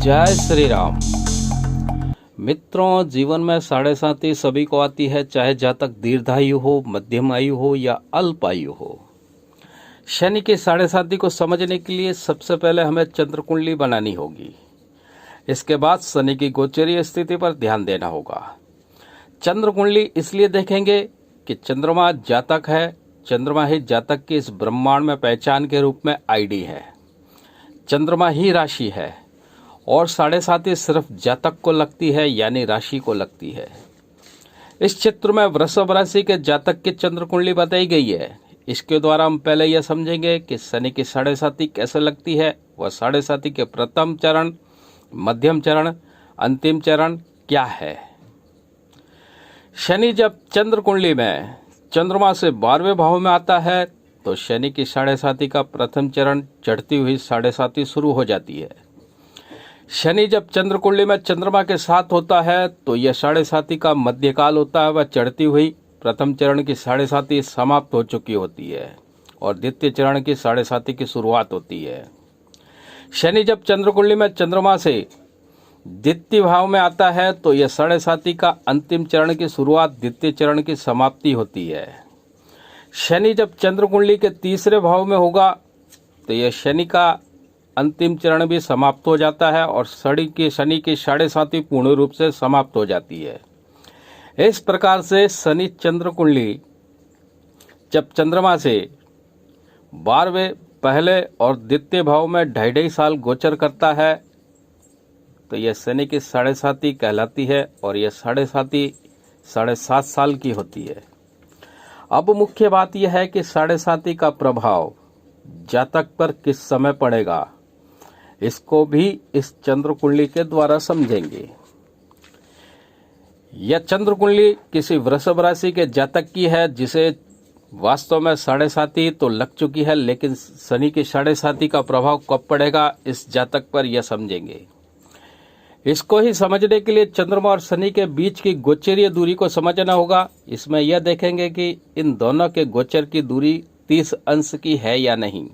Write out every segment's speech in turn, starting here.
जय श्री राम। मित्रों, जीवन में साढ़े साती सभी को आती है, चाहे जातक दीर्घायु हो, मध्यम आयु हो या अल्प आयु हो। शनि की साढ़े साती को समझने के लिए सबसे पहले हमें चंद्र कुंडली बनानी होगी। इसके बाद शनि की गोचरीय स्थिति पर ध्यान देना होगा। चंद्र कुंडली इसलिए देखेंगे कि चंद्रमा जातक है। चंद्रमा ही जातक की इस ब्रह्मांड में पहचान के रूप में आईडी है। चंद्रमा ही राशि है और साढ़े साती सिर्फ जातक को लगती है, यानी राशि को लगती है। इस चित्र में वृषभ राशि के जातक की चंद्र कुंडली बताई गई है। इसके द्वारा हम पहले यह समझेंगे कि शनि की साढ़े साती कैसे लगती है, वह साढ़े साती के प्रथम चरण, मध्यम चरण, अंतिम चरण क्या है। शनि जब चंद्र कुंडली में चंद्रमा से 12वें भाव में आता है तो शनि की साढ़े साती का प्रथम चरण चढ़ती हुई साढ़े साती शुरू हो जाती है। शनि जब चंद्र कुंडली में चंद्रमा के साथ होता है तो यह साढ़े साती का मध्यकाल होता है। वह चढ़ती हुई प्रथम चरण की साढ़े साती समाप्त हो चुकी होती है और द्वितीय चरण की साढ़े साती की शुरुआत होती है। शनि जब चंद्र कुंडली में चंद्रमा से द्वितीय भाव में आता है तो यह साढ़े साती का अंतिम चरण की शुरुआत, द्वितीय चरण की समाप्ति होती है। शनि जब चंद्र कुंडली के तीसरे भाव में होगा तो यह शनि का अंतिम चरण भी समाप्त हो जाता है और शनि की साढ़े साती पूर्ण रूप से समाप्त हो जाती है। इस प्रकार से शनि चंद्र कुंडली जब चंद्रमा से 12वें पहले और द्वितीय भाव में 2.5 साल गोचर करता है तो यह शनि की साढ़े साती कहलाती है और यह साढ़े साती 7.5 साल की होती है। अब मुख्य बात यह है कि साढ़े साती का प्रभाव जातक पर किस समय पड़ेगा, इसको भी इस चंद्र कुंडली के द्वारा समझेंगे। यह चंद्र कुंडली किसी वृषभ राशि के जातक की है जिसे वास्तव में साढ़े साती तो लग चुकी है, लेकिन शनि की साढ़े साती का प्रभाव कब पड़ेगा इस जातक पर यह समझेंगे। इसको ही समझने के लिए चंद्रमा और शनि के बीच की गोचरीय दूरी को समझना होगा। इसमें यह देखेंगे कि इन दोनों के गोचर की दूरी 30 अंश की है या नहीं,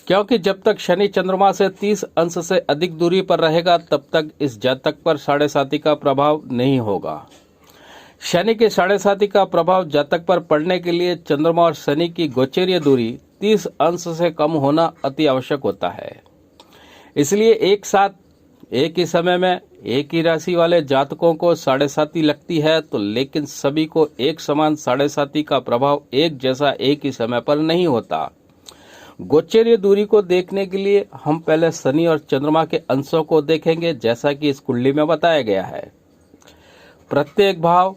क्योंकि जब तक शनि चंद्रमा से 30 अंश से अधिक दूरी पर रहेगा तब तक इस जातक पर साढ़े साती का प्रभाव नहीं होगा। शनि के साढ़े साती का प्रभाव जातक पर पड़ने के लिए चंद्रमा और शनि की गोचरीय दूरी 30 अंश से कम होना अति आवश्यक होता है। इसलिए एक साथ एक ही समय में एक ही राशि वाले जातकों को साढ़े साती लगती है तो लेकिन सभी को एक समान साढ़े साती का प्रभाव एक जैसा एक ही समय पर नहीं होता। गोचरीय दूरी को देखने के लिए हम पहले शनि और चंद्रमा के अंशों को देखेंगे, जैसा कि इस कुंडली में बताया गया है। प्रत्येक भाव,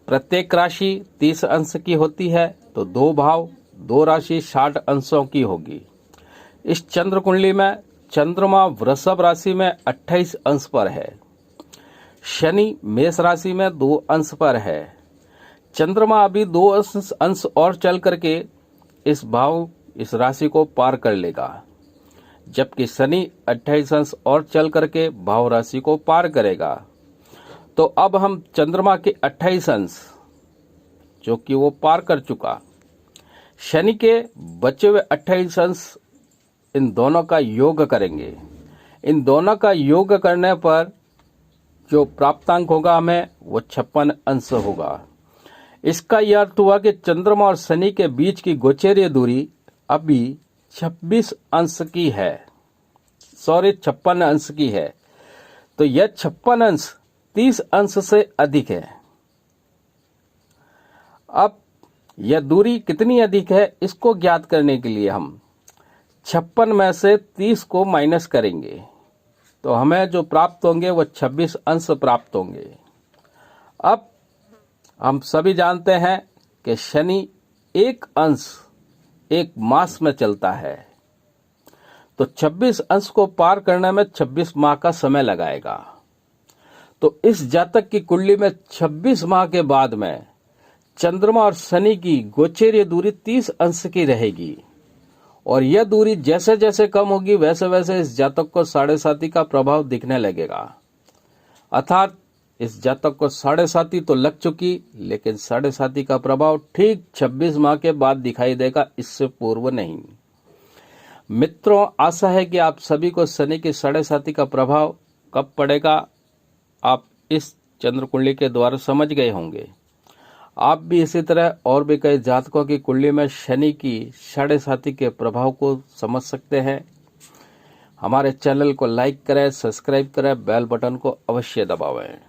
प्रत्येक राशि 30 अंश की होती है तो 2 भाव, 2 राशि 60 अंशों की होगी। इस चंद्र कुंडली में चंद्रमा वृषभ राशि में 28 अंश पर है, शनि मेष राशि में 2 अंश पर है। चंद्रमा अभी 2 अंश और चल करके इस राशि को पार कर लेगा, जबकि शनि 28 अंश और चल करके भाव राशि को पार करेगा। तो अब हम चंद्रमा के 28 अंश जो कि वो पार कर चुका, शनि के बचे हुए 28 अंश, इन दोनों का योग करेंगे। इन दोनों का योग करने पर जो प्राप्तांक होगा हमें वो 56 अंश होगा। इसका यह अर्थ हुआ कि चंद्रमा और शनि के बीच की गोचरीय दूरी अभी 26 अंश की है, 56 अंश की है। तो यह 56 अंश 30 अंश से अधिक है। अब यह दूरी कितनी अधिक है इसको ज्ञात करने के लिए हम 56 में से 30 को माइनस करेंगे तो हमें जो प्राप्त होंगे वो 26 अंश प्राप्त होंगे। अब हम सभी जानते हैं कि शनि 1 अंश 1 मास में चलता है, तो 26 अंश को पार करने में 26 माह का समय लगाएगा। तो इस जातक की कुंडली में 26 माह के बाद में चंद्रमा और शनि की गोचरीय दूरी 30 अंश की रहेगी और यह दूरी जैसे जैसे कम होगी वैसे वैसे इस जातक को साढ़े साती का प्रभाव दिखने लगेगा। अर्थात इस जातक को साढ़े साती तो लग चुकी, लेकिन साढ़े साती का प्रभाव ठीक 26 माह के बाद दिखाई देगा, इससे पूर्व नहीं। मित्रों, आशा है कि आप सभी को शनि की 7.5 का प्रभाव कब पड़ेगा आप इस चंद्र कुंडली के द्वारा समझ गए होंगे। आप भी इसी तरह और भी कई जातकों की कुंडली में शनि की 7.5 के प्रभाव को समझ सकते हैं। हमारे चैनल को लाइक करें, सब्सक्राइब करें, बेल बटन को अवश्य दबावें।